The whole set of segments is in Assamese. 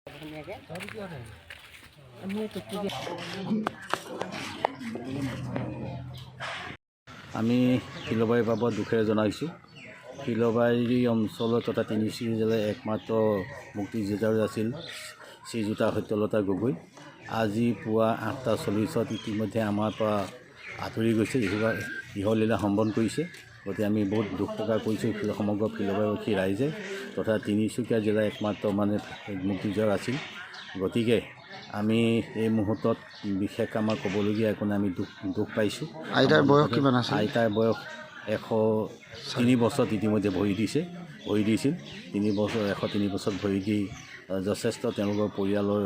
আমি ফিলবাৰী পাবৰ দুখেৰে জনাইছোঁ। ফিলবাৰী অঞ্চলত তথা তিনিচুকীয়া জিলাৰ একমাত্ৰ মুক্তিযোদ্ধা আছিল শ্ৰীযুতা সত্যলতা গগৈ। আজি পুৱা 8:40 ইতিমধ্যে আমাৰ পৰা আঁতৰি গৈছে, ইহলীলা সম্বন কৰিছে। গতিকে আমি বহুত দুখ প্ৰকাশ কৰিছোঁ সমগ্ৰ ফিলবাৰীবাসী ৰাইজে তথা তিনিচুকীয়া জিলাৰ একমাত্ৰ মুক্তিযোদ্ধা আছিল। গতিকে আমি এই মুহূৰ্তত বিশেষ আমাৰ ক'বলগীয়া একো নাই, আমি দুখ পাইছোঁ। আইতাৰ বয়স কিমান আছিল? আইতাৰ বয়স 103 বছৰত ইতিমধ্যে ভৰি দিছিল। 103 বছৰত ভৰি দি যথেষ্ট তেওঁলোকৰ পৰিয়ালৰ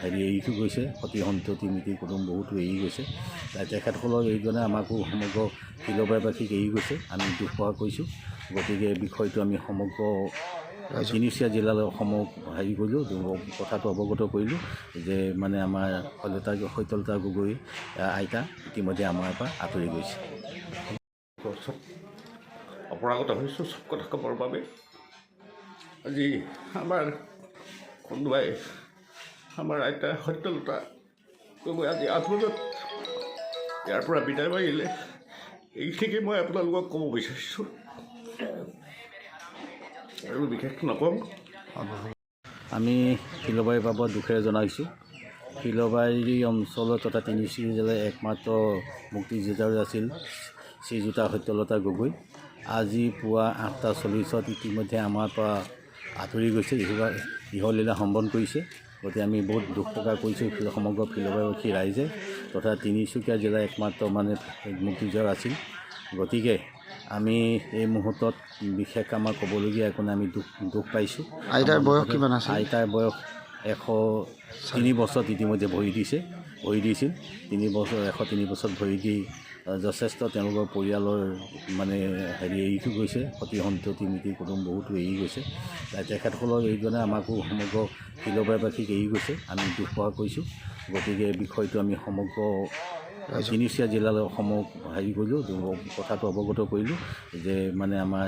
এৰি গৈছে, সতি সন্ততি মিতি কুটুম বহুতো এৰি গৈছে। তেখেতসকলৰ এইজনে আমাকো সমগ্ৰ ফিলবাৰীবাসীক এৰি গৈছে, আমি দুখ প্ৰকাশ কৰিছোঁ। গতিকে এই বিষয়টো আমি সমগ্ৰ তিনিচুকীয়া জিলালৈ কৰিলোঁ, কথাটো অৱগত কৰিলোঁ যে আমাৰ সত্যলতা গগৈ আইতা ইতিমধ্যে আমাৰ পৰা আঁতৰি গৈছে। অপৰাগত হৈছোঁ চব কথা ক'বৰ বাবে। আজি আমাৰ কোনোবাই আমাৰ আইতা সত্যলতা গগৈ আজি 8 বজাত ইয়াৰ পৰা বিদায় মাৰিলে। এইখিনিকে মই আপোনালোকক ক'ব বিচাৰিছোঁ আৰু বিশেষ নকওঁ। আমি ফিলবাৰী পাবৰ দুখেৰে জনাইছোঁ। ফিলবাৰী অঞ্চলত তথা তিনিচুকীয়া জিলাৰ একমাত্ৰ মুক্তিযোদ্ধা আছিল শ্ৰীযুতা সত্যলতা গগৈ। আজি পুৱা 8:40 ইতিমধ্যে আমাৰ পৰা আঁতৰি গৈছে, ইহলীলা সম্বন কৰিছে। গতিকে আমি বহুত দুখ প্ৰকাশ কৰিছোঁ সমগ্ৰ ফিলবাৰীবাসী ৰাইজে তথা তিনিচুকীয়া জিলাৰ একমাত্ৰ মুক্তিযোদ্ধা আছিল। গতিকে আমি এই মুহূৰ্তত বিশেষ আমাৰ ক'বলগীয়া একো নাই, আমি দুখ পাইছোঁ। আইতাৰ বয়স কিমান আছিল? আইতাৰ বয়স 103 বছৰত ইতিমধ্যে ভৰি দিছিল। 103 বছৰত ভৰি দি যথেষ্ট তেওঁলোকৰ পৰিয়ালৰ এৰি গৈছে, সতি সন্ততি মিতি কুটুম বহুতো এৰি গৈছে। তেখেতসকলৰ এইজনে আমাকো সমগ্ৰ ফিলবাৰীবাসীক এৰি গৈছে, আমি দুখ প্ৰকাশ কৰিছোঁ। গতিকে এই বিষয়টো আমি সমগ্ৰ তিনিচুকীয়া জিলালৈ কৰিলোঁ, কথাটো অৱগত কৰিলোঁ যে আমাৰ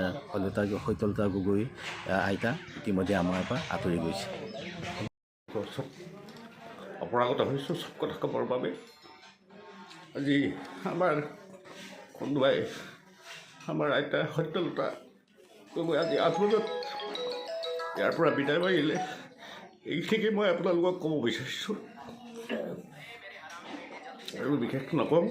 সত্যলতা গগৈ আইতা ইতিমধ্যে আমাৰ পৰা আঁতৰি গৈছে। অপৰাগত হৈছোঁ চব কথা ক'বৰ বাবে। আজি আমাৰ কোনোবাই আমাৰ আইতা সত্যলতা গগৈ আজি 8 বজাত ইয়াৰ পৰা বিদায় মাৰিলে। এইখিনিকে মই আপোনালোকক ক'ব বিচাৰিছোঁ আৰু বিশেষ নকওঁ।